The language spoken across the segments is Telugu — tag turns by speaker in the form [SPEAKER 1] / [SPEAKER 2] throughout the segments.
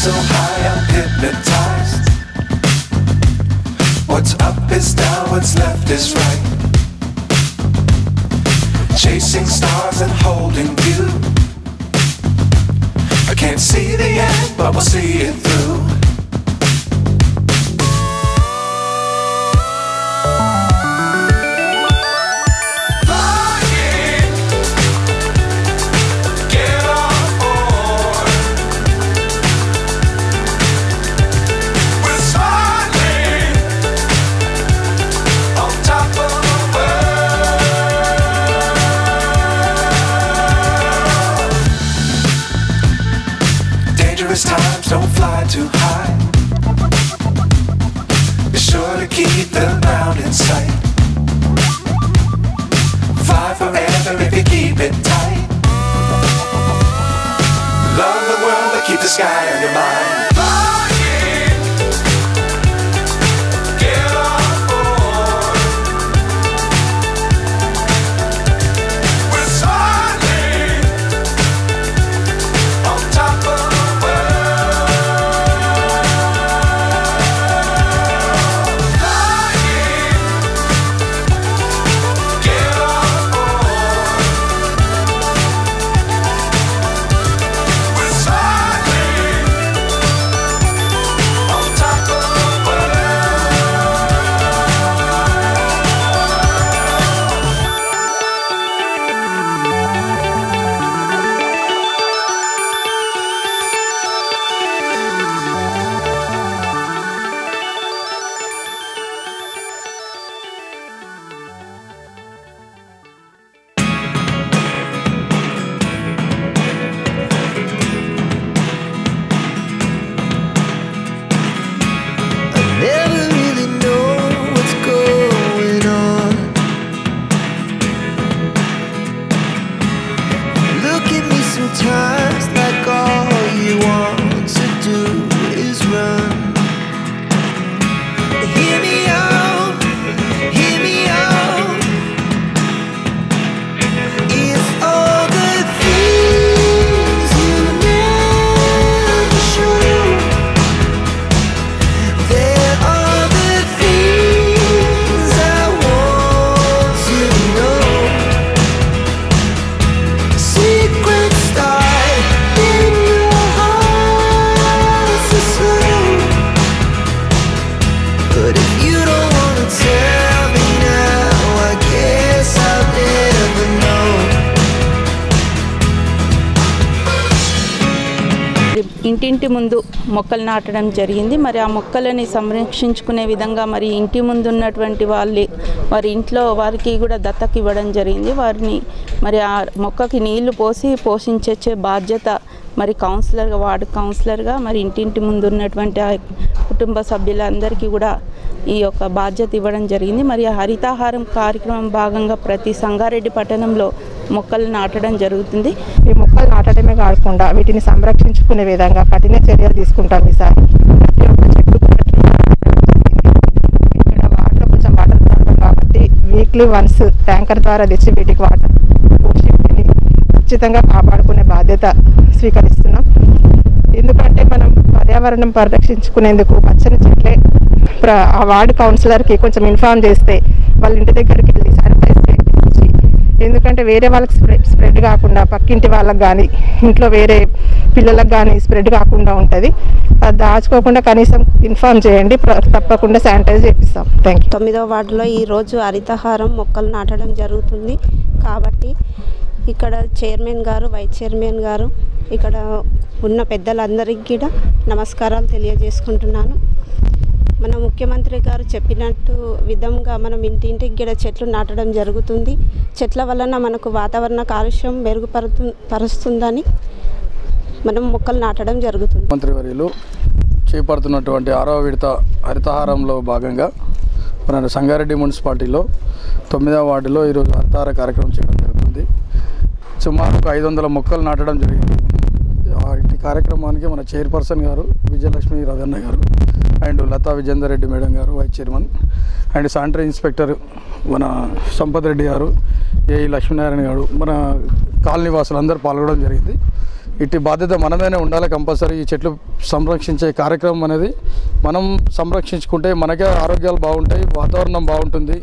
[SPEAKER 1] so high I'm hypnotized. What's up is down, what's left is right. Chasing stars and holding you. I can't see the end, but we'll see it through. Times don't fly too high. Be sure to keep the ground in sight. Fly forever if you keep it tight. Love the world but keep the sky on your mind.
[SPEAKER 2] ఇంటింటి ముందు మొక్కలు నాటడం జరిగింది. మరి ఆ మొక్కలని సంరక్షించుకునే విధంగా మరి ఇంటి ముందు ఉన్నటువంటి వారి ఇంట్లో వారికి కూడా దత్తకి ఇవ్వడం జరిగింది. వారిని మరి ఆ మొక్కకి నీళ్లు పోసి పోషించే బాధ్యత మరి కౌన్సిలర్గా వార్డు కౌన్సిలర్గా మరి ఇంటింటి ముందు ఉన్నటువంటి ఆ కుటుంబ సభ్యులందరికీ కూడా ఈ యొక్క బాధ్యత ఇవ్వడం జరిగింది. మరి ఆ హరితాహారం కార్యక్రమం భాగంగా ప్రతి సంగారెడ్డి పట్టణంలో మొక్కలు నాటడం జరుగుతుంది.
[SPEAKER 3] ఈ మొక్కలు నాటడమే కాకుండా వీటిని సంరక్షించుకునే విధంగా కఠిన చర్యలు తీసుకుంటాం. ఈసారి ప్రతి ఒక్క చెట్టు ఇక్కడ వాటర్ కొంచెం వాటర్ ప్రాబ్లం కాబట్టి వీక్లీ వన్స్ ట్యాంకర్ ద్వారా తెచ్చి వీటికి వాటర్ పోసి వీటిని ఖచ్చితంగా కాపాడుకునే బాధ్యత స్వీకరిస్తున్నాం. ఎందుకంటే మనం పర్యావరణం పరిరక్షించుకునేందుకు పచ్చని చెట్లే ఆ వార్డు కౌన్సిలర్కి కొంచెం ఇన్ఫార్మ్ చేస్తే వాళ్ళ ఇంటి దగ్గరికి వెళ్ళి శానిటైజ్ చేయించి, ఎందుకంటే వేరే వాళ్ళకి స్ప్రెడ్ కాకుండా పక్కింటి వాళ్ళకి కానీ ఇంట్లో వేరే పిల్లలకు కానీ స్ప్రెడ్ కాకుండా ఉంటుంది. అది దాచుకోకుండా కనీసం ఇన్ఫార్మ్ చేయండి, తప్పకుండా శానిటైజ్ చేపిస్తాం. Thank you.
[SPEAKER 4] 9వ వార్డులో ఈరోజు హరితహారం మొక్కలు నాటడం జరుగుతుంది. కాబట్టి ఇక్కడ చైర్మన్ గారు, వైస్ చైర్మన్ గారు, ఇక్కడ ఉన్న పెద్దలందరికీ కూడా నమస్కారాలు తెలియజేసుకుంటున్నాను. మన ముఖ్యమంత్రి గారు చెప్పినట్టు విధంగా మనం ఇంటింటికి కూడా చెట్లు నాటడం జరుగుతుంది. చెట్ల వలన మనకు వాతావరణ కాలుష్యం మెరుగుపరుస్తుందని మనం మొక్కలు నాటడం జరుగుతుంది.
[SPEAKER 5] మంత్రివర్యులు చేపడుతున్నటువంటి 6వ విడత హరితహారంలో భాగంగా మన సంగారెడ్డి మున్సిపాలిటీలో 9వ వార్డులో ఈరోజు హరితహార కార్యక్రమం చేయడం జరుగుతుంది. సుమారు 500 మొక్కలు నాటడం జరిగింది. ఈ కార్యక్రమానికి మన చైర్పర్సన్ గారు విజయలక్ష్మి రవీంద్ర గారు అండ్ లతా విజేందర్ రెడ్డి మేడం గారు vice chairman and sanitary inspector మన సంపత్ రెడ్డి గారు, ఏఈ లక్ష్మీనారాయణ గారు, మన కాలనీ వాసులు అందరూ పాల్గొనడం జరిగింది. ఇట్టి బాధ్యత మనమేనే ఉండాలి కంపల్సరీ. ఈ చెట్లు సంరక్షించే కార్యక్రమం అనేది మనం సంరక్షించుకుంటే మనకే ఆరోగ్యాలు బాగుంటాయి, వాతావరణం బాగుంటుంది,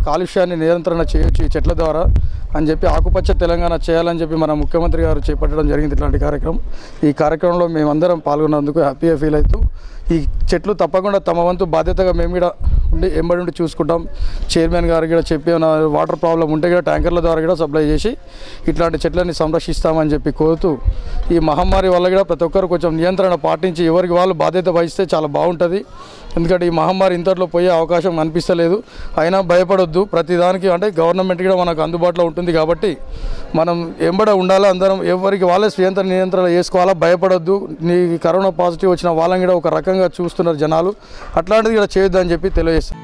[SPEAKER 5] కాలుష్యాన్ని నియంత్రణ చేయొచ్చు ఈ చెట్ల ద్వారా అని చెప్పి ఆకుపచ్చ తెలంగాణ చేయాలని చెప్పి మన ముఖ్యమంత్రి గారు చేపట్టడం జరిగింది ఇట్లాంటి కార్యక్రమం. ఈ కార్యక్రమంలో మేమందరం పాల్గొన్నందుకు హ్యాపీగా ఫీల్ అవుతూ ఈ చెట్లు తప్పకుండా తమ వంతు బాధ్యతగా మేము కూడా ఉండి ఎంబడి ఉండి చూసుకుంటాం. చైర్మన్ గారికి కూడా చెప్పి వాటర్ ప్రాబ్లం ఉంటే కూడా ట్యాంకర్ల ద్వారా కూడా సప్లై చేసి ఇట్లాంటి చెట్లని సంరక్షిస్తామని చెప్పి కోరుతూ ఈ మహమ్మారి వల్ల కూడా ప్రతి ఒక్కరు కొంచెం నియంత్రణ పాటించి ఎవరికి వాళ్ళు బాధ్యత వహిస్తే చాలా బాగుంటుంది. ఎందుకంటే ఈ మహమ్మారి ఇంతట్లో పోయే అవకాశం అనిపిస్తలేదు. అయినా భయపడొద్దు, ప్రతిదానికి అంటే గవర్నమెంట్ కూడా మనకు అందుబాటులో ఉంటుంది కాబట్టి మనం ఎంబడ ఉండాలి. అందరం ఎవరికి వాళ్ళే స్వయంత్ర నియంత్రణ చేసుకోవాలా, భయపడొద్దు. నీ కరోనా పాజిటివ్ వచ్చిన వాళ్ళని కూడా ఒక రకంగా చూస్తున్నారు జనాలు, అట్లాంటిది కూడా చేయొద్దు అని చెప్పి తెలియజేస్తాం.